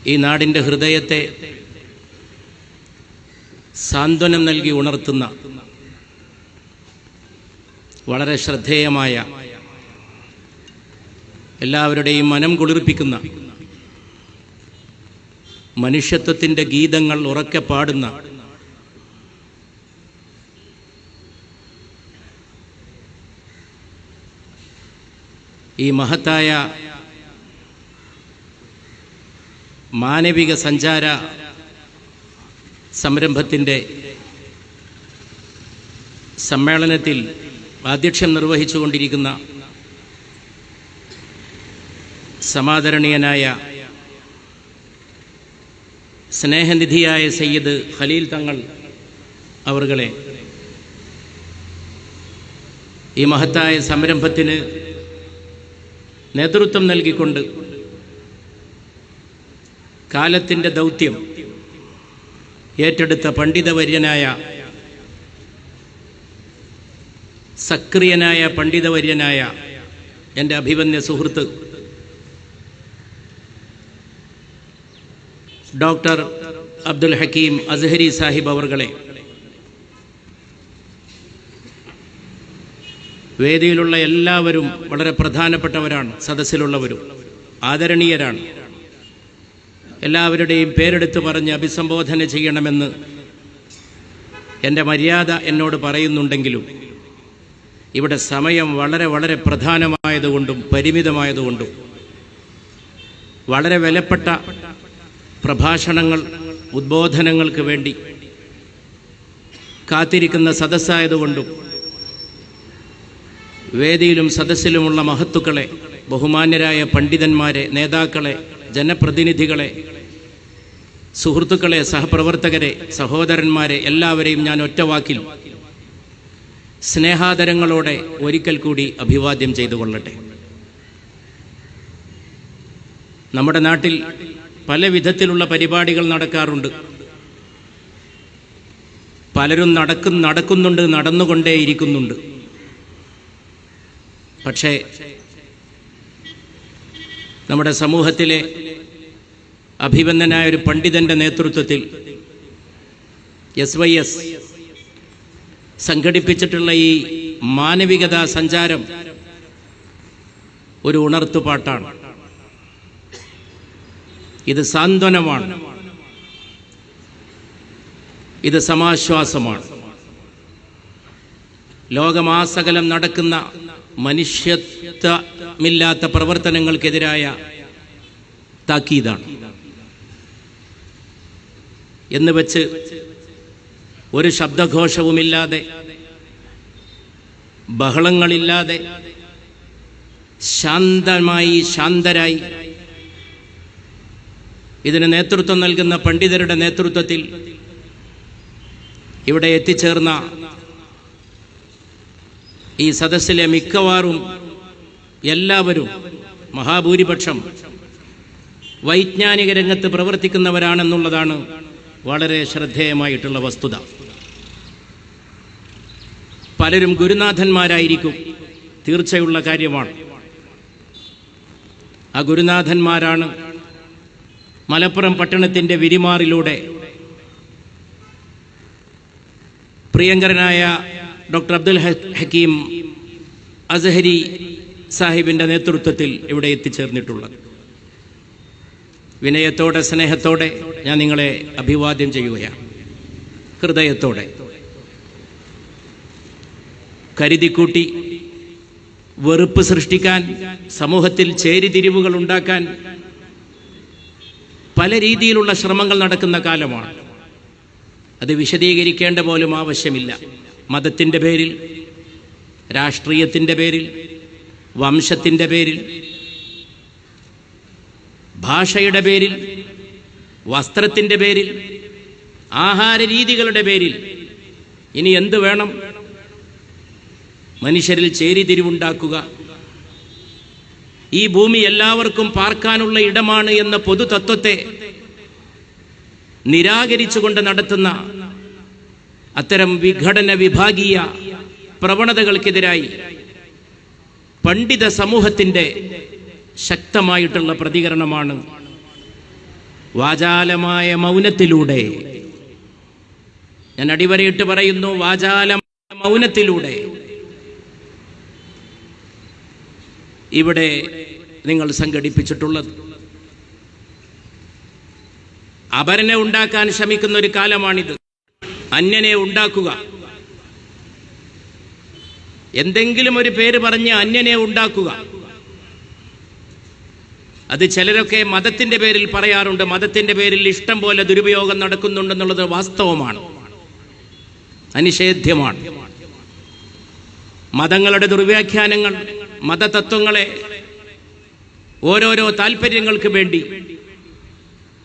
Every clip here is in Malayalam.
ഈ നാടിൻ്റെ ഹൃദയത്തെ സാന്ത്വനം നൽകി ഉണർത്തുന്ന വളരെ ശ്രദ്ധേയമായ, എല്ലാവരുടെയും മനം കുളിർപ്പിക്കുന്ന, മനുഷ്യത്വത്തിൻ്റെ ഗീതങ്ങൾ ഉറക്കെ പാടുന്ന ഈ മഹത്തായ മാനവിക സഞ്ചാര സംരംഭത്തിൻ്റെ സമ്മേളനത്തിൽ ആധ്യക്ഷ്യം നിർവഹിച്ചുകൊണ്ടിരിക്കുന്ന സമാദരണീയനായ സ്നേഹനിധിയായ സയ്യിദ് ഖലീൽ തങ്ങൾ അവർകളെ, ഈ മഹത്തായ സംരംഭത്തിന് നേതൃത്വം നൽകിക്കൊണ്ട് കാലത്തിൻ്റെ ദൗത്യം ഏറ്റെടുത്ത പണ്ഡിതവര്യനായ, സക്രിയനായ പണ്ഡിതവര്യനായ എൻ്റെ അഭിമന്യ സുഹൃത്ത് ഡോക്ടർ അബ്ദുൽ ഹക്കീം അസ്ഹരി സാഹിബ് അവർകളെ, വേദിയിലുള്ള എല്ലാവരും വളരെ പ്രധാനപ്പെട്ടവരാണ്, സദസ്സിലുള്ളവരും ആദരണീയരാണ്. എല്ലാവരുടെയും പേരെടുത്ത് പറഞ്ഞ് അഭിസംബോധന ചെയ്യണമെന്ന് എൻ്റെ മര്യാദ എന്നോട് പറയുന്നുണ്ടെങ്കിലും ഇവിടെ സമയം വളരെ വളരെ പ്രധാനമായതുകൊണ്ടും പരിമിതമായതുകൊണ്ടും വളരെ വിലപ്പെട്ട പ്രഭാഷണങ്ങൾ, ഉദ്ബോധനങ്ങൾക്ക് വേണ്ടി കാത്തിരിക്കുന്ന സദസ്സായതുകൊണ്ടും വേദിയിലും സദസ്സിലുമുള്ള മഹത്തുക്കളെ, ബഹുമാന്യരായ പണ്ഡിതന്മാരെ, നേതാക്കളെ, ജനപ്രതിനിധികളെ, സുഹൃത്തുക്കളെ, സഹപ്രവർത്തകരെ, സഹോദരന്മാരെ എല്ലാവരെയും ഞാൻ ഒറ്റവാക്കിൽ സ്നേഹാദരങ്ങളോടെ ഒരിക്കൽ കൂടി അഭിവാദ്യം ചെയ്തു കൊള്ളട്ടെ. നമ്മുടെ നാട്ടിൽ പല വിധത്തിലുള്ള പരിപാടികൾ നടക്കാറുണ്ട്. പലരും നടക്കുന്നുണ്ട്, നടന്നുകൊണ്ടേയിരിക്കുന്നുണ്ട്. പക്ഷേ നമ്മുടെ സമൂഹത്തിലെ അഭിവന്ദനായ ഒരു പണ്ഡിതന്റെ നേതൃത്വത്തിൽ SYS സംഘടിപ്പിച്ചിട്ടുള്ള ഈ മാനവികതാ സഞ്ചാരം ഒരു ഉണർത്തുപാട്ടാണ്. ഇത് സാന്ത്വനമാണ്, ഇത് സമാശ്വാസമാണ്. ലോകമാസകലം നടക്കുന്ന മനുഷ്യത്വമില്ലാത്ത പ്രവർത്തനങ്ങൾക്കെതിരായ താക്കീതാണ്. എന്ന് വെച്ച് ഒരു ശബ്ദഘോഷവുമില്ലാതെ, ബഹളങ്ങളില്ലാതെ, ശാന്തരായി ഇതിന് നേതൃത്വം നൽകുന്ന പണ്ഡിതരുടെ നേതൃത്വത്തിൽ ഇവിടെ എത്തിച്ചേർന്ന ഈ സദസ്സിലെ മിക്കവാറും എല്ലാവരും, മഹാഭൂരിപക്ഷം വൈജ്ഞാനിക രംഗത്ത് പ്രവർത്തിക്കുന്നവരാണെന്നുള്ളതാണ് വളരെ ശ്രദ്ധേയമായിട്ടുള്ള വസ്തുത. പലരും ഗുരുനാഥന്മാരായിരിക്കും, തീർച്ചയുള്ള കാര്യമാണ്. ആ ഗുരുനാഥന്മാരാണ് മലപ്പുറം പട്ടണത്തിൻ്റെ വിരിമാറിലൂടെ പ്രിയങ്കരനായ ഡോക്ടർ അബ്ദുൽ ഹക്കീം അസ്ഹരി സാഹിബിൻ്റെ നേതൃത്വത്തിൽ ഇവിടെ എത്തിച്ചേർന്നിട്ടുള്ളത്. വിനയത്തോടെ, സ്നേഹത്തോടെ ഞാൻ നിങ്ങളെ അഭിവാദ്യം ചെയ്യുകയാണ്. ഹൃദയത്തോടെ കരുതിക്കൂട്ടി വെറുപ്പ് സൃഷ്ടിക്കാൻ, സമൂഹത്തിൽ ചേരിതിരിവുകൾ ഉണ്ടാക്കാൻ പല രീതിയിലുള്ള ശ്രമങ്ങൾ നടക്കുന്ന കാലമാണ്. അത് വിശദീകരിക്കേണ്ട പോലും ആവശ്യമില്ല. മതത്തിൻ്റെ പേരിൽ, രാഷ്ട്രീയത്തിൻ്റെ പേരിൽ, വംശത്തിൻ്റെ പേരിൽ, ഭാഷയുടെ പേരിൽ, വസ്ത്രത്തിൻ്റെ പേരിൽ, ആഹാര രീതികളുടെ പേരിൽ ഇനി എന്ത് വേണം? മനുഷ്യരിൽ ചേരിതിരിവുണ്ടാക്കുക, ഈ ഭൂമി എല്ലാവർക്കും പാർക്കാനുള്ള ഇടമാണ് എന്ന പൊതുതത്വത്തെ നിരാകരിച്ചുകൊണ്ട് നടത്തുന്ന അത്തരം വിഘടന വിഭാഗീയ പ്രവണതകൾക്കെതിരായി പണ്ഡിത സമൂഹത്തിൻ്റെ ശക്തമായിട്ടുള്ള പ്രതികരണമാണ് വാചാലമായ മൗനത്തിലൂടെ, ഞാൻ അടിവരയിട്ട് പറയുന്നു, വാചാലമായ മൗനത്തിലൂടെ ഇവിടെ നിങ്ങൾ സംഘടിപ്പിച്ചിട്ടുള്ളത്. അപരനെ ഉണ്ടാക്കാൻ ശ്രമിക്കുന്ന ഒരു കാലമാണിത്. അന്യനെ ഉണ്ടാക്കുക, എന്തെങ്കിലും ഒരു പേര് പറഞ്ഞ് അന്യനെ ഉണ്ടാക്കുക. അത് ചിലരൊക്കെ മതത്തിന്റെ പേരിൽ പറയാറുണ്ട്. മതത്തിന്റെ പേരിൽ ഇഷ്ടം പോലെ ദുരുപയോഗം നടക്കുന്നുണ്ടെന്നുള്ളത് വാസ്തവമാണ്, അനിഷേധ്യമാണ്. മതങ്ങളുടെ ദുർവ്യാഖ്യാനങ്ങൾ, മതതത്വങ്ങളെ ഓരോരോ താല്പര്യങ്ങൾക്ക് വേണ്ടി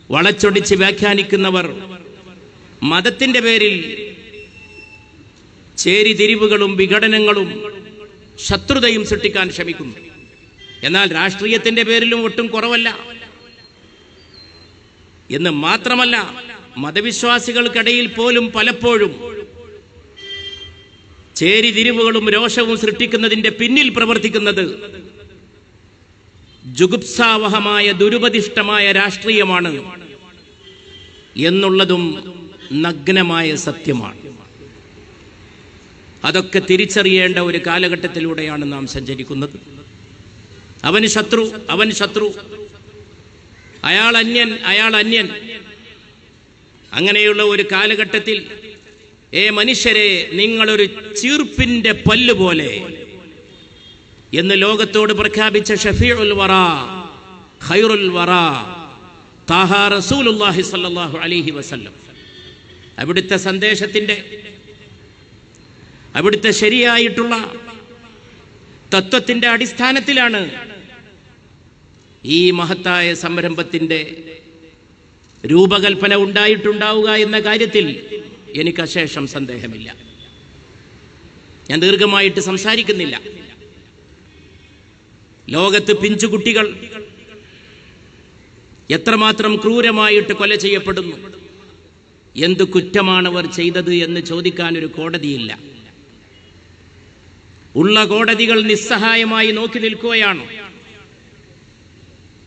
വളച്ചൊടിച്ച് വ്യാഖ്യാനിക്കുന്നവർ മതത്തിന്റെ പേരിൽ ചേരിതിരിവുകളും വിഘടനങ്ങളും ശത്രുതയും സൃഷ്ടിക്കാൻ ശ്രമിക്കുന്നു. എന്നാൽ രാഷ്ട്രീയത്തിന്റെ പേരിലും ഒട്ടും കുറവല്ല എന്ന് മാത്രമല്ല, മതവിശ്വാസികൾക്കിടയിൽ പോലും പലപ്പോഴും ചേരിതിരിവുകളും രോഷവും സൃഷ്ടിക്കുന്നതിന്റെ പിന്നിൽ പ്രവർത്തിക്കുന്നത് ജുഗുപ്സാവഹമായ ദുരുപദിഷ്ടമായ രാഷ്ട്രീയമാണ് എന്നുള്ളതും നഗ്നമായ സത്യമാണ്. അതൊക്കെ തിരിച്ചറിയേണ്ട ഒരു കാലഘട്ടത്തിലൂടെയാണ് നാം സഞ്ചരിക്കുന്നത്. അവന് ശത്രു, അവൻ ശത്രു, അയാൾ അന്യൻ, അയാൾ അന്യൻ. അങ്ങനെയുള്ള ഒരു കാലഘട്ടത്തിൽ മനുഷ്യരെ, നിങ്ങളൊരു ചീർപ്പിന്റെ പല്ല് പോലെ എന്ന് ലോകത്തോട് പ്രഖ്യാപിച്ച ഷഫീഉൽ വറാ, ഖൈറുൽ വറാ, താഹ റസൂലുള്ളാഹി സ്വല്ലല്ലാഹു അലൈഹി വസല്ലം, അവിടുത്തെ സന്ദേശത്തിന്റെ, അവിടുത്തെ ശരിയായിട്ടുള്ള തത്വത്തിന്റെ അടിസ്ഥാനത്തിലാണ് ഈ മഹത്തായ സംരംഭത്തിന്റെ രൂപകൽപ്പന ഉണ്ടായിട്ടുണ്ടാവുക എന്ന കാര്യത്തിൽ എനിക്ക് അശേഷം സന്ദേഹമില്ല. ഞാൻ ദീർഘമായിട്ട് സംസാരിക്കുന്നില്ല. ലോകത്ത് പിഞ്ചുകുട്ടികൾ എത്രമാത്രം ക്രൂരമായിട്ട് കൊല ചെയ്യപ്പെടുന്നു, എന്ത് കുറ്റമാണവർ ചെയ്തത് എന്ന് ചോദിക്കാൻ ഒരു കോടതിയില്ല. ഉള്ള കോടതികൾ നിസ്സഹായമായി നോക്കി നിൽക്കുകയാണ്.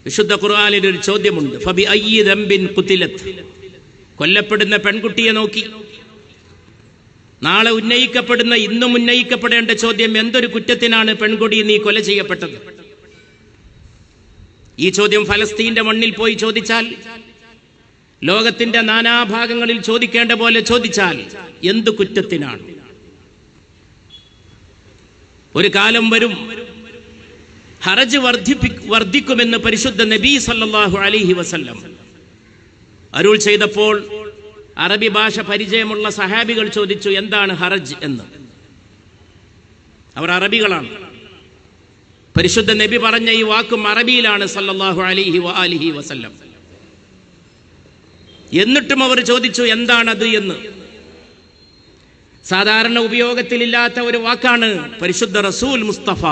വിശുദ്ധ ഖുർആനിൽ ഒരു ചോദ്യമുണ്ട്, ഫബി അയ്യി ദംബിൻ ഖുതിലത്. കൊല്ലപ്പെടുന്ന പെൺകുട്ടിയെ നോക്കി നാളെ ഉന്നയിക്കപ്പെടുന്ന, ഇന്നും ഉന്നയിക്കപ്പെടേണ്ട ചോദ്യം, എന്തൊരു കുറ്റത്തിനാണ് പെൺകുട്ടി നീ കൊല ചെയ്യപ്പെട്ടത്? ഈ ചോദ്യം ഫലസ്തീന്റെ മണ്ണിൽ പോയി ചോദിച്ചാൽ, ലോകത്തിന്റെ നാനാഭാഗങ്ങളിൽ ചോദിക്കേണ്ട പോലെ ചോദിച്ചാൽ, എന്ത് കുറ്റത്തിനാണ്? ഒരു കാലം വരും, ഹറജ് വർദ്ധിക്കുമെന്ന് പരിശുദ്ധ നബി സല്ലല്ലാഹു അലൈഹി വസല്ലം അരുൾ ചെയ്തപ്പോൾ അറബി ഭാഷ പരിചയമുള്ള സഹാബികൾ ചോദിച്ചു, എന്താണ് ഹറജ് എന്ന്. അവർ അറബികളാണ്. പരിശുദ്ധ നബി പറഞ്ഞ ഈ വാക്കും അറബിയിലാണ് സല്ലല്ലാഹു അലൈഹി വസല്ലം. എന്നിട്ടും അവർ ചോദിച്ചു, എന്താണത് എന്ന്. സാധാരണ ഉപയോഗത്തിലില്ലാത്ത ഒരു വാക്കാണ്. പരിശുദ്ധ റസൂൽ മുസ്തഫ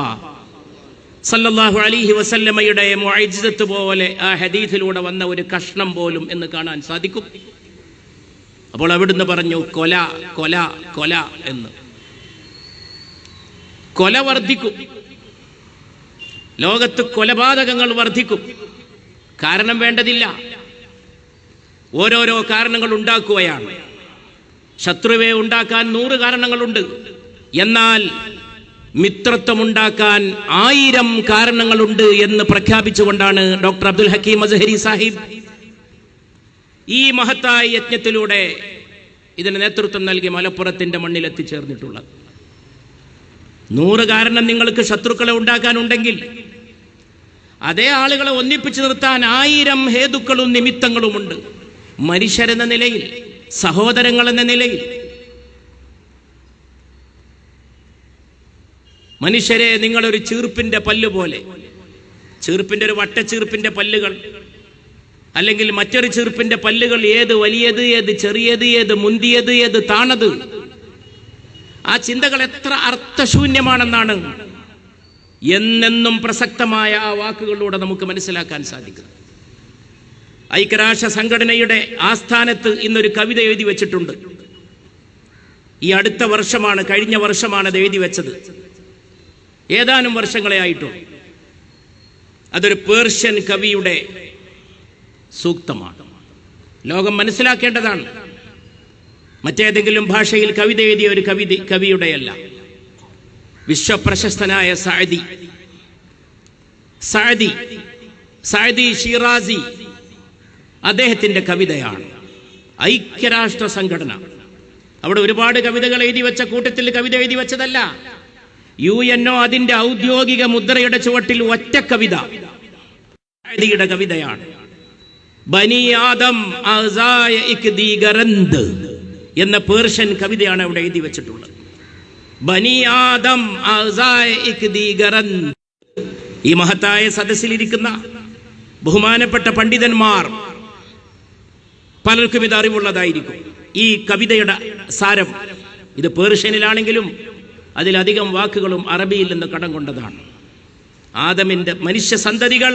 സല്ലല്ലാഹു അലൈഹി വസല്ലമയുടെ മുഅ്ജിസത്ത് പോലെ ആ ഹദീസിലൂടെ വന്ന ഒരു കഷ്ണം പോലും എന്ന് കാണാൻ സാധിക്കും. അപ്പോൾ അവിടുന്ന് പറഞ്ഞു, കൊല കൊല കൊല എന്ന്. കൊല വർദ്ധിക്കും, ലോകത്ത് കൊലപാതകങ്ങൾ വർദ്ധിക്കും. കാരണം വേണ്ടതില്ല, ഓരോരോ കാരണങ്ങൾ ഉണ്ടാക്കുകയാണ്. ശത്രുവെ ഉണ്ടാക്കാൻ 100 കാരണങ്ങളുണ്ട്. എന്നാൽ മിത്രത്വമുണ്ടാക്കാൻ 1000 കാരണങ്ങളുണ്ട് എന്ന് പ്രഖ്യാപിച്ചുകൊണ്ടാണ് ഡോക്ടർ അബ്ദുൽ ഹക്കീം അസ്ഹരി സാഹിബ് ഈ മഹത്തായ യജ്ഞത്തിലൂടെ ഇതിന് നേതൃത്വം നൽകി മലപ്പുറത്തിന്റെ മണ്ണിൽ എത്തിച്ചേർന്നിട്ടുള്ളത്. 100 കാരണം നിങ്ങൾക്ക് ശത്രുക്കളെ ഉണ്ടാക്കാനുണ്ടെങ്കിൽ, അതേ ആളുകളെ ഒന്നിപ്പിച്ചു നിർത്താൻ 1000 ഹേതുക്കളും നിമിത്തങ്ങളുമുണ്ട്. മനുഷ്യരെന്ന നിലയിൽ, സഹോദരങ്ങൾ എന്ന നിലയിൽ. മനുഷ്യരെ, നിങ്ങളൊരു ചീർപ്പിന്റെ പല്ല് പോലെ, ചീർപ്പിന്റെ ഒരു വട്ടച്ചീർപ്പിന്റെ പല്ലുകൾ, അല്ലെങ്കിൽ മറ്റൊരു ചീർപ്പിന്റെ പല്ലുകൾ, ഏത് വലിയത്, ഏത് ചെറിയത്, ഏത് മുന്തിയത്, ഏത് താണത്, ആ ചിന്തകൾ എത്ര അർത്ഥശൂന്യമാണെന്നാണ് എന്നെന്നും പ്രസക്തമായ ആ വാക്കുകളിലൂടെ നമുക്ക് മനസ്സിലാക്കാൻ സാധിക്കുന്നത്. ഐക്യരാഷ്ട്ര സംഘടനയുടെ ആസ്ഥാനത്ത് ഇന്നൊരു കവിത എഴുതി വെച്ചിട്ടുണ്ട്. ഈ അടുത്ത വർഷമാണ്, കഴിഞ്ഞ വർഷമാണ് അത് എഴുതി വെച്ചത്. ഏതാനും വർഷങ്ങളെ ആയിട്ടുള്ളൂ. അതൊരു പേർഷ്യൻ കവിയുടെ സൂക്തമാണ്. ലോകം മനസ്സിലാക്കേണ്ടതാണ്. മറ്റേതെങ്കിലും ഭാഷയിൽ കവിത എഴുതിയ ഒരു കവിയുടെയല്ല. വിശ്വപ്രശസ്തനായ സഅദി ഷിറാസി, അദ്ദേഹത്തിന്റെ കവിതയാണ്. ഐക്യരാഷ്ട്ര സംഘടന അവിടെ ഒരുപാട് കവിതകൾ എഴുതി വെച്ച കൂട്ടത്തിൽ കവിത എഴുതി വെച്ചതല്ല. UNO അതിന്റെ ഔദ്യോഗിക മുദ്രയുടെ ചുവട്ടിൽ ഒറ്റ കവിത സഅദിയുടെ കവിതയാണ്. ബനി ആദം അസായ ഇക്ദി ഗറന്ത് എന്ന പേർഷ്യൻ കവിതയാണ് അവിടെ എഴുതി വെച്ചിട്ടുള്ളത്. ബനി ആദം അസായ ഇക്ദി ഗറന്ത്. ഈ മഹത്തായ സദസ്സിലിരിക്കുന്ന ബഹുമാനപ്പെട്ട പണ്ഡിതന്മാർ പലർക്കും ഇത് അറിവുള്ളതായിരിക്കും. ഈ കവിതയുടെ സാരം ഇത് പേർഷ്യനിലാണെങ്കിലും അതിലധികം വാക്കുകളും അറബിയിൽ നിന്ന് കടം കൊണ്ടതാണ്. ആദമിന്റെ മനുഷ്യ സന്തതികൾ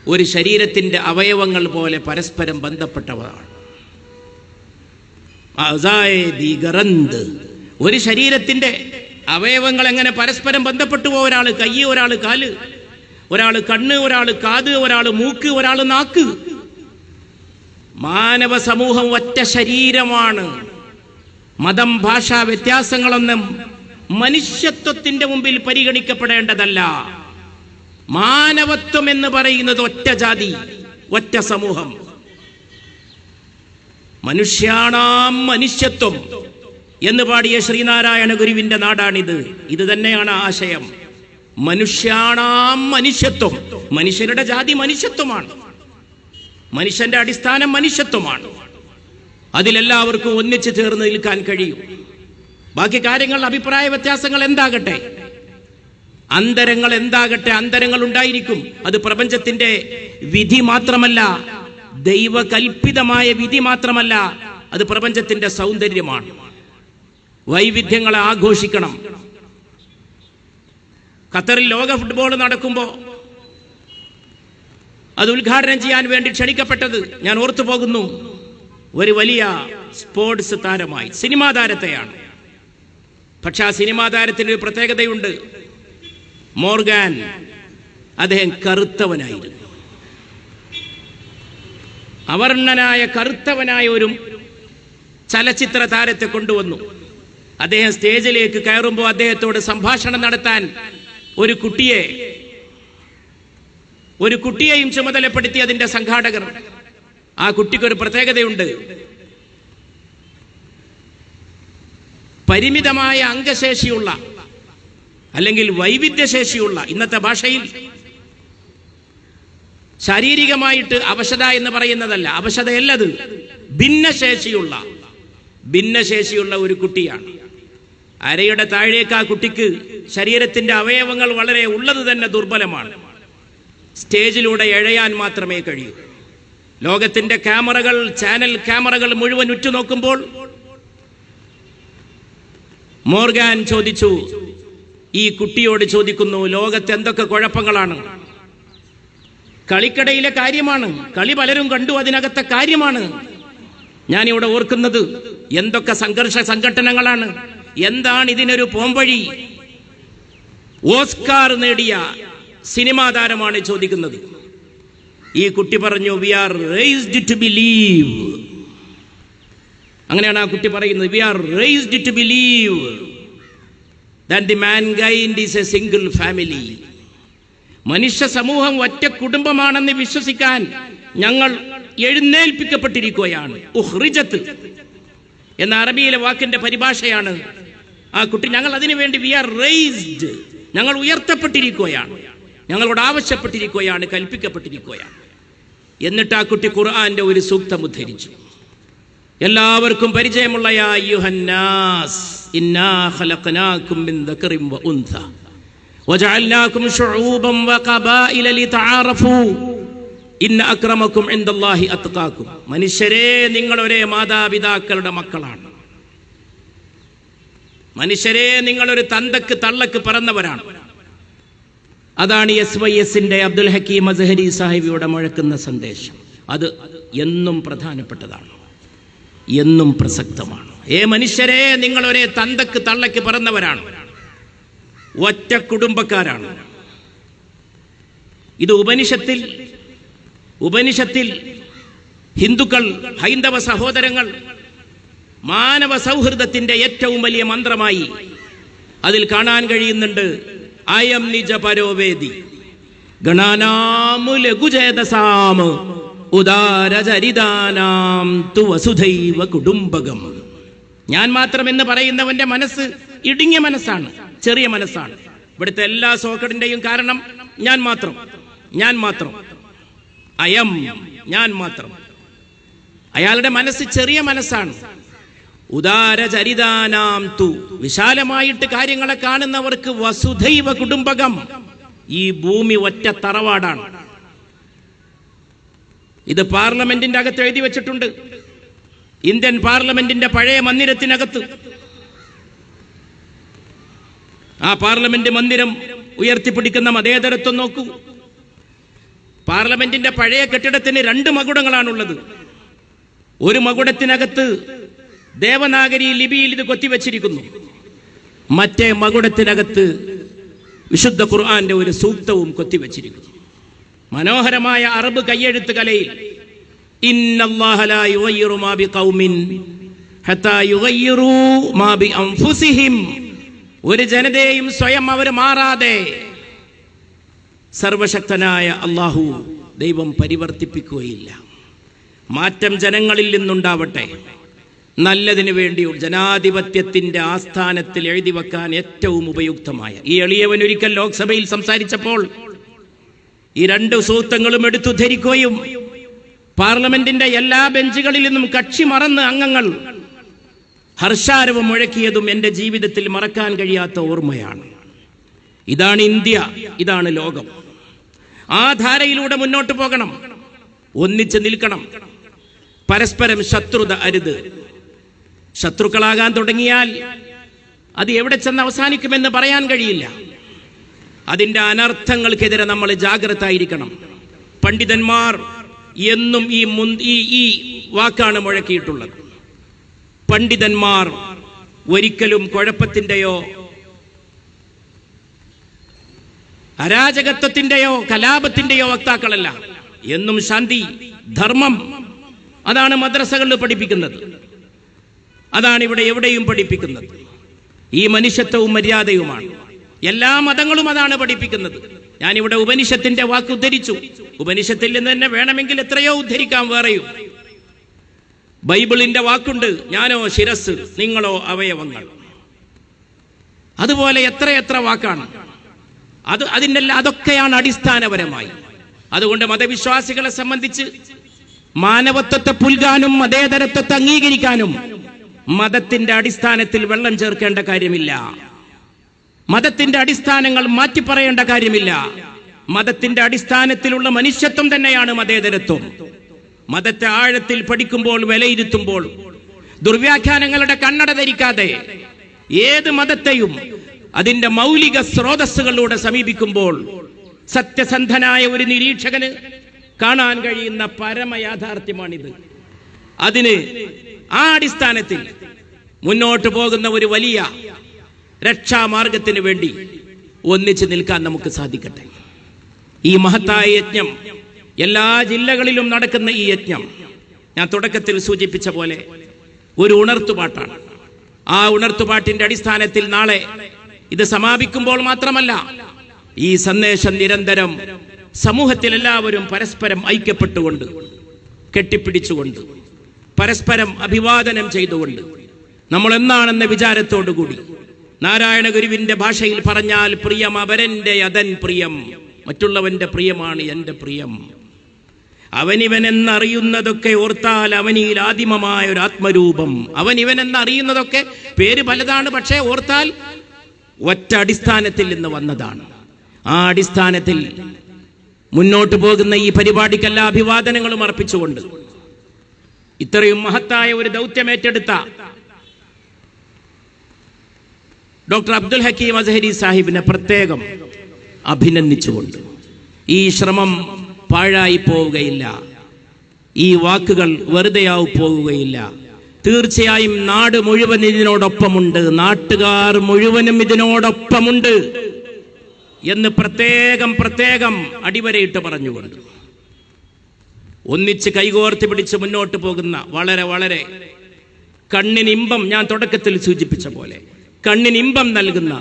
ഒരു ശരീരത്തിന്റെ അവയവങ്ങൾ പോലെ പരസ്പരം ബന്ധപ്പെട്ടവരാണ്. ഒരു ശരീരത്തിന്റെ അവയവങ്ങൾ എങ്ങനെ പരസ്പരം ബന്ധപ്പെട്ടു? ഒരാൾ കൈ, ഒരാൾ കാല്, ഒരാൾ കണ്ണ്, ഒരാൾ കാത്, ഒരാൾ മൂക്ക്, ഒരാൾ നാക്ക്. മാനവ സമൂഹം ഒറ്റ ശരീരമാണ്. മതം, ഭാഷ വ്യത്യാസങ്ങളൊന്നും മനുഷ്യത്വത്തിന്റെ മുമ്പിൽ പരിഗണിക്കപ്പെടേണ്ടതല്ല. മാനവത്വം എന്ന് പറയുന്നത് ഒറ്റ ജാതി, ഒറ്റ സമൂഹം. മനുഷ്യാണാം മനുഷ്യത്വം എന്ന് പാടിയ ശ്രീനാരായണ ഗുരുവിന്റെ നാടാണിത്. ഇത് തന്നെയാണ് ആശയം. മനുഷ്യാണാം മനുഷ്യത്വം. മനുഷ്യരുടെ ജാതി മനുഷ്യത്വമാണ്. മനുഷ്യന്റെ അടിസ്ഥാനം മനുഷ്യത്വമാണ്. അതിലെല്ലാവർക്കും ഒന്നിച്ചു ചേർന്ന് നിൽക്കാൻ കഴിയും. ബാക്കി കാര്യങ്ങൾ, അഭിപ്രായ വ്യത്യാസങ്ങൾ എന്താകട്ടെ, അന്തരങ്ങൾ എന്താകട്ടെ, അന്തരങ്ങൾ ഉണ്ടായിരിക്കും. അത് പ്രപഞ്ചത്തിന്റെ വിധി മാത്രമല്ല, ദൈവകൽപ്പിതമായ വിധി മാത്രമല്ല, അത് പ്രപഞ്ചത്തിന്റെ സൗന്ദര്യമാണ്. വൈവിധ്യങ്ങളെ ആഘോഷിക്കണം. ഖത്തറിൽ ലോക ഫുട്ബോൾ നടക്കുമ്പോൾ അത് ഉദ്ഘാടനം ചെയ്യാൻ വേണ്ടി ക്ഷണിക്കപ്പെട്ടത് ഞാൻ ഓർത്തു പോകുന്നു. ഒരു വലിയ സ്പോർട്സ് താരമായി, സിനിമാ താരത്തെയാണ്. പക്ഷെ ആ സിനിമാ താരത്തിന് ഒരു പ്രത്യേകതയുണ്ട്. മോർഗാൻ, അദ്ദേഹം കറുത്തവനായിരുന്നു. അവർണ്ണനായ കറുത്തവനായ ഒരു ചലച്ചിത്ര താരത്തെ കൊണ്ടുവന്നു. അദ്ദേഹം സ്റ്റേജിലേക്ക് കയറുമ്പോൾ അദ്ദേഹത്തോട് സംഭാഷണം നടത്താൻ ഒരു കുട്ടിയെയും ചുമതലപ്പെടുത്തി അതിന്റെ സംഘാടകർ. ആ കുട്ടിക്കൊരു പ്രത്യേകതയുണ്ട്. പരിമിതമായ അംഗശേഷിയുള്ള അല്ലെങ്കിൽ വൈവിധ്യശേഷിയുള്ള, ഇന്നത്തെ ഭാഷയിൽ ശാരീരികമായിട്ട് അവശത എന്ന് പറയുന്നതല്ല, അവശതയല്ലത്, ഭിന്നശേഷിയുള്ള ഒരു കുട്ടിയാണ്. അരയുടെ താഴേക്ക് ആ കുട്ടിക്ക് ശരീരത്തിന്റെ അവയവങ്ങൾ വളരെ ഉള്ളത് തന്നെ ദുർബലമാണ്. സ്റ്റേജിലൂടെ എഴയാൻ മാത്രമേ കഴിയൂ. ലോകത്തിന്റെ ക്യാമറകൾ, ചാനൽ ക്യാമറകൾ മുഴുവൻ ഉറ്റുനോക്കുമ്പോൾ മോർഗാൻ ചോദിച്ചു, ഈ കുട്ടിയോട് ചോദിക്കുന്നു, ലോകത്ത് എന്തൊക്കെ കുഴപ്പങ്ങളാണ്? കളിക്കടയിലെ കാര്യമാണ്, കളി പലരും കണ്ടു, അതിനകത്തെ കാര്യമാണ്. ഞാനിവിടെ ഓർക്കുന്നത് എന്തൊക്കെ സംഘർഷ സംഘടനകളാണ്, എന്താണ് ഇതിനൊരു പോംവഴി? ഓസ്കാർ നേടിയ സിനിമാ താരമാണ് ചോദിക്കുന്നത്. ഈ കുട്ടി പറഞ്ഞു, we are raised to believe. അങ്ങനെയാണ് ആ കുട്ടി പറയുന്നത്. We are raised to believe that the mankind is a single family. മനുഷ്യ സമൂഹം ഒറ്റ കുടുംബമാണെന്ന് വിശ്വസിക്കാൻ ഞങ്ങൾ എഴുന്നേൽപ്പിക്കപ്പെട്ടിരിക്കുകയാണ്. ഉഹ്റിജത്ത് എന്ന അറബിയിലെ വാക്കിന്റെ പരിഭാഷയാണ് ആ കുട്ടി. ഞങ്ങൾ അതിനു വേണ്ടി വി ആർ റേസ്ഡ്, ഞങ്ങൾ ഉയർത്തപ്പെട്ടിരിക്കുകയാണ്, ഞങ്ങളോട് ആവശ്യപ്പെട്ടിരിക്കുകയാണ്, കൽപ്പിക്കപ്പെട്ടിരിക്കുകയാണ്. എന്നിട്ട് ആ കുട്ടി ഖുർആന്റെ ഒരു സൂക്തം ഉദ്ധരിച്ചു. എല്ലാവർക്കും പരിചയമുള്ള യാ അയ്യുഹന്നാസ് ഇന്നാ ഖലഖനാകും മിൻ ദക്കറിൻ വ ഉൻസ വജഅൽനാകും ശുഊബൻ വ ഖബായില ലിതആറഫു ഇന്ന അക്രമക്കും ഇൻദല്ലാഹി അത്ഖാകും. മനുഷ്യരെ, നിങ്ങൾ ഒരേ മാതാപിതാക്കളുടെ മക്കളാണ്. മനുഷ്യരെ, നിങ്ങൾ ഒരു തന്തക്ക് തള്ളക്ക് പിറന്നവരാണ്. അതാണ് SYSന്റെ അബ്ദുൽ ഹക്കീം അസ്ഹരി സാഹിബിയുടെ മുഴക്കുന്ന സന്ദേശം. അത് എന്നും പ്രധാനപ്പെട്ടതാണ്, എന്നും പ്രസക്തമാണ്. മനുഷ്യരെ, നിങ്ങൾ ഒരേ തന്തക്ക് തള്ളക്ക് പിറന്നവരാണ്, ഒറ്റ കുടുംബക്കാരാണ്. ഇത് ഉപനിഷത്തിൽ ഹിന്ദുക്കൾ, ഹൈന്ദവ സഹോദരങ്ങൾ, മാനവ സൗഹൃദത്തിന്റെ ഏറ്റവും വലിയ മന്ത്രമായി അതിൽ കാണാൻ കഴിയുന്നുണ്ട്. അയം നിജ പരോവേദി ഗണാനാമു ലഘുചേതസാം ഉദാരചരിതാനാം തു വസുധൈവ കുടുംബകം. ഞാൻ മാത്രം എന്ന് പറയുന്നവന്റെ മനസ്സ് ഇടുങ്ങിയ മനസ്സാണ്, ചെറിയ മനസ്സാണ്. ഇവിടുത്തെ എല്ലാ സോക്കടിന്റെയും കാരണം ഞാൻ മാത്രം, ഞാൻ മാത്രം, അയം, ഞാൻ മാത്രം. അയാളുടെ മനസ്സ് ചെറിയ മനസ്സാണ്. ഉദാരചരിതാനാം തു, വിശാലമായിട്ട് കാര്യങ്ങളെ കാണുന്നവർക്ക് വസുധൈവ കുടുംബകം, ഈ ഭൂമി ഒറ്റ തറവാടാണ്. ഇത് പാർലമെന്റിന്റെ അകത്ത് എഴുതി വെച്ചിട്ടുണ്ട്. ഇന്ത്യൻ പാർലമെന്റിന്റെ പഴയ മന്ദിരത്തിനകത്ത്. ആ പാർലമെന്റ് മന്ദിരം ഉയർത്തിപ്പിടിക്കുന്ന മതേതരത്വം നോക്കൂ. പാർലമെന്റിന്റെ പഴയ കെട്ടിടത്തിന് 2 മകുടങ്ങളാണുള്ളത്. ഒരു മകുടത്തിനകത്ത് ദേവനാഗരി ലിപിയിൽ ഇത് കൊത്തിവെച്ചിരിക്കുന്നു. മറ്റേ മകുടത്തിനകത്ത് വിശുദ്ധ ഖുർആന്റെ ഒരു സൂക്തവും കൊത്തിവെച്ചിരിക്കുന്നു. മനോഹരമായ അറബ് കയ്യെഴുത്ത് കലയിൽ ഇന്നല്ലാഹ ലാ യുഗയ്യിറു മാ ബിഖൗമിൻ ഹത്താ യുഗയ്യിറു മാ ബിഅൻഫുസിഹിം. ഒരു ജനതയും സ്വയം അവർ മാറാതെ സർവശക്തനായ അല്ലാഹു ദൈവം പരിവർത്തിപ്പിക്കുകയില്ല. മാറ്റം ജനങ്ങളിൽ നിന്നുണ്ടാവട്ടെ, നല്ലതിനു വേണ്ടി. ജനാധിപത്യത്തിന്റെ ആസ്ഥാനത്തിൽ എഴുതി വെക്കാൻ ഏറ്റവും ഉപയുക്തമായ ഈ എളിയവൻ ഒരിക്കൽ ലോക്സഭയിൽ സംസാരിച്ചപ്പോൾ ഈ 2 സൂക്തങ്ങളും എടുത്തു ധരിക്കുകയും പാർലമെന്റിന്റെ എല്ലാ ബെഞ്ചുകളിൽ നിന്നും കക്ഷി മറന്ന് അംഗങ്ങൾ ഹർഷാരവം മുഴക്കിയതും എന്റെ ജീവിതത്തിൽ മറക്കാൻ കഴിയാത്ത ഓർമ്മയാണ്. ഇതാണ് ഇന്ത്യ, ഇതാണ് ലോകം. ആ ധാരയിലൂടെ മുന്നോട്ട് പോകണം, ഒന്നിച്ച് നിൽക്കണം. പരസ്പരം ശത്രുത അരുത്. ശത്രുക്കളാകാൻ തുടങ്ങിയാൽ അത് എവിടെ ചെന്ന് അവസാനിക്കുമെന്ന് പറയാൻ കഴിയില്ല. അതിന്റെ അനർത്ഥങ്ങൾക്കെതിരെ നമ്മൾ ജാഗ്രത ആയിരിക്കണം. പണ്ഡിതന്മാർ എന്നും ഈ വാക്കാണ് മുഴക്കിയിട്ടുള്ളത്. പണ്ഡിതന്മാർ ഒരിക്കലും കുഴപ്പത്തിന്റെയോ അരാജകത്വത്തിന്റെയോ കലാപത്തിന്റെയോ വക്താക്കളല്ല. എന്നും ശാന്തി, ധർമ്മം, അതാണ് മദ്രസകളിൽ പഠിപ്പിക്കുന്നത്. അതാണ് ഇവിടെ എവിടെയും പഠിപ്പിക്കുന്നത്. ഈ മനുഷ്യത്വവും മര്യാദയുമാണ്. എല്ലാ മതങ്ങളും അതാണ് പഠിപ്പിക്കുന്നത്. ഞാനിവിടെ ഉപനിഷത്തിന്റെ വാക്ക് ഉദ്ധരിച്ചു. ഉപനിഷത്തിൽ നിന്ന് തന്നെ വേണമെങ്കിൽ എത്രയോ ഉദ്ധരിക്കാം വേറെയും. ബൈബിളിന്റെ വാക്കുണ്ട്, ഞാനോ ശിരസ്, നിങ്ങളോ അവയവങ്ങൾ. അതുപോലെ എത്രയെത്ര വാക്കാണ്. അതൊക്കെയാണ് അടിസ്ഥാനപരമായി. അതുകൊണ്ട് മതവിശ്വാസികളെ സംബന്ധിച്ച് മാനവത്വത്തെ പുൽകാനും മതേതരത്വത്തെ അംഗീകരിക്കാനും മതത്തിന്റെ അടിസ്ഥാനത്തിൽ വെള്ളം ചേർക്കേണ്ട കാര്യമില്ല. മതത്തിന്റെ അടിസ്ഥാനങ്ങൾ മാറ്റിപ്പറയേണ്ട കാര്യമില്ല. മതത്തിന്റെ അടിസ്ഥാനത്തിലുള്ള മനുഷ്യത്വം തന്നെയാണ് മതേതരത്വം. മതത്തെ ആഴത്തിൽ പഠിക്കുമ്പോൾ, വിലയിരുത്തുമ്പോൾ, ദുർവ്യാഖ്യാനങ്ങളുടെ കണ്ണട ധരിക്കാതെ ഏത് മതത്തെയും അതിന്റെ മൗലിക സ്രോതസ്സുകളിലൂടെ സമീപിക്കുമ്പോൾ സത്യസന്ധനായ ഒരു നിരീക്ഷകന് കാണാൻ കഴിയുന്ന പരമയാഥാർത്ഥ്യമാണിത്. അതിന് ആ അടിസ്ഥാനത്തിൽ മുന്നോട്ട് പോകുന്ന ഒരു വലിയ രക്ഷാമാർഗത്തിന് വേണ്ടി ഒന്നിച്ച് നിൽക്കാൻ നമുക്ക് സാധിക്കട്ടെ. ഈ മഹത്തായ യജ്ഞം, എല്ലാ ജില്ലകളിലും നടക്കുന്ന ഈ യജ്ഞം ഞാൻ തുടക്കത്തിൽ സൂചിപ്പിച്ച പോലെ ഒരു ഉണർത്തുപാട്ടാണ്. ആ ഉണർത്തുപാട്ടിന്റെ അടിസ്ഥാനത്തിൽ നാളെ ഇത് സമാപിക്കുമ്പോൾ മാത്രമല്ല, ഈ സന്ദേശം നിരന്തരം സമൂഹത്തിൽ എല്ലാവരും പരസ്പരം ഐക്യപ്പെട്ടുകൊണ്ട്, കെട്ടിപ്പിടിച്ചുകൊണ്ട്, പരസ്പരം അഭിവാദനം ചെയ്തുകൊണ്ട്, നമ്മൾ എന്നാണെന്ന വിചാരത്തോടുകൂടി, നാരായണ ഗുരുവിന്റെ ഭാഷയിൽ പറഞ്ഞാൽ പ്രിയം അവരന്റെ അതൻ പ്രിയം, മറ്റുള്ളവന്റെ പ്രിയമാണ് എന്റെ പ്രിയം. അവനിവനെന്നറിയുന്നതൊക്കെ ഓർത്താൽ അവനിൽ ആദിമമായ ഒരു ആത്മരൂപം. അവനിവനെന്നറിയുന്നതൊക്കെ പേര് പലതാണ്, പക്ഷേ ഓർത്താൽ ഒറ്റ അടിസ്ഥാനത്തിൽ നിന്ന് വന്നതാണ്. ആ അടിസ്ഥാനത്തിൽ മുന്നോട്ട് പോകുന്ന ഈ പരിപാടിക്കെല്ലാ അഭിവാദനങ്ങളും അർപ്പിച്ചുകൊണ്ട് ഇത്രയും മഹത്തായ ഒരു ദൗത്യമേറ്റെടുത്ത ഡോക്ടർ അബ്ദുൽ ഹക്കീം അസ്ഹരി സാഹിബിനെ പ്രത്യേകം അഭിനന്ദിച്ചുകൊണ്ട്, ഈ ശ്രമം പാഴായി പോവുകയില്ല, ഈ വാക്കുകൾ വെറുതെയായി പോവുകയില്ല. തീർച്ചയായും നാട് മുഴുവൻ ഇതിനോടൊപ്പമുണ്ട്, നാട്ടുകാർ മുഴുവനും ഇതിനോടൊപ്പമുണ്ട് എന്ന് പ്രത്യേകം അടിവരയിട്ട് പറഞ്ഞുകൊണ്ട് ഒന്നിച്ച് കൈകോർത്ത് പിടിച്ച് മുന്നോട്ട് പോകുന്ന വളരെ വളരെ കണ്ണിനിമ്പം, ഞാൻ തുടക്കത്തിൽ സൂചിപ്പിച്ച പോലെ കണ്ണിനിമ്പം നൽകുന്ന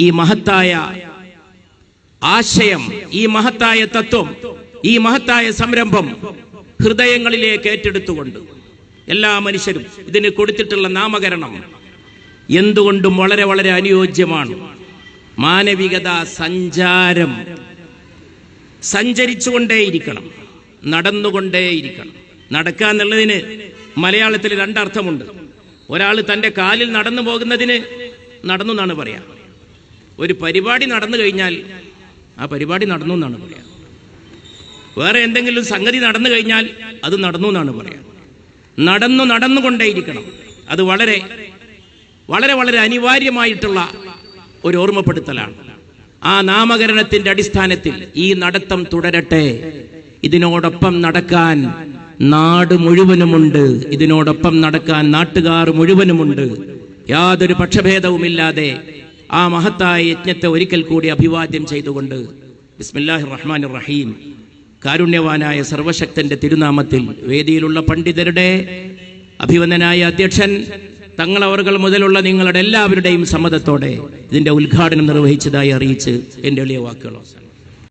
ഈ മഹത്തായ ആശയം, ഈ മഹത്തായ തത്വം, ഈ മഹത്തായ സംരംഭം ഹൃദയങ്ങളിലേക്ക് ഏറ്റെടുത്തുകൊണ്ട് എല്ലാ മനുഷ്യരും ഇതിന് കൊടുത്തിട്ടുള്ള നാമകരണം എന്തുകൊണ്ടും വളരെ വളരെ അനുയോജ്യമാണ്. മാനവികത സഞ്ചാരം, സഞ്ചരിച്ചുകൊണ്ടേയിരിക്കണം, നടന്നുകൊണ്ടേയിരിക്കണം. നടക്കുക എന്നുള്ളതിന് മലയാളത്തിൽ രണ്ടർത്ഥമുണ്ട്. ഒരാൾ തൻ്റെ കാലിൽ നടന്നു പോകുന്നതിന് നടന്നു എന്നാണ് പറയാ. ഒരു പരിപാടി നടന്നു കഴിഞ്ഞാൽ ആ പരിപാടി നടന്നു എന്നാണ് പറയാ. വേറെ എന്തെങ്കിലും സംഗതി നടന്നു കഴിഞ്ഞാൽ അത് നടന്നു എന്നാണ് പറയാ. നടന്നുകൊണ്ടേയിരിക്കണം. അത് വളരെ വളരെ വളരെ അനിവാര്യമായിട്ടുള്ള ഒരു ഓർമ്മപ്പെടുത്തലാണ്. ആ നാമകരണത്തിന്റെ അടിസ്ഥാനത്തിൽ ഈ നടത്തം തുടരട്ടെ. ഇതിനോടൊപ്പം നടക്കാൻ നാട് മുഴുവനുമുണ്ട്, ഇതിനോടൊപ്പം നടക്കാൻ നാട്ടുകാർ മുഴുവനുമുണ്ട്. യാതൊരു പക്ഷഭേദവുമില്ലാതെ ആ മഹത്തായ യജ്ഞത്തെ ഒരിക്കൽ കൂടി അഭിവാദ്യം ചെയ്തുകൊണ്ട് ബിസ്മില്ലാഹിർ റഹ്മാനിർ റഹീം, കാരുണ്യവാനായ സർവശക്തന്റെ തിരുനാമത്തിൽ വേദിയിലുള്ള പണ്ഡിതരുടെ അഭിവന്ദനായ അധ്യക്ഷൻ തങ്ങളവർകൾ മുതലുള്ള നിങ്ങളുടെ എല്ലാവരുടെയും സമ്മതത്തോടെ ഇതിന്റെ ഉദ്ഘാടനം നിർവഹിച്ചതായി അറിയിച്ച് എന്റെ എളിയ വാക്കുകൾ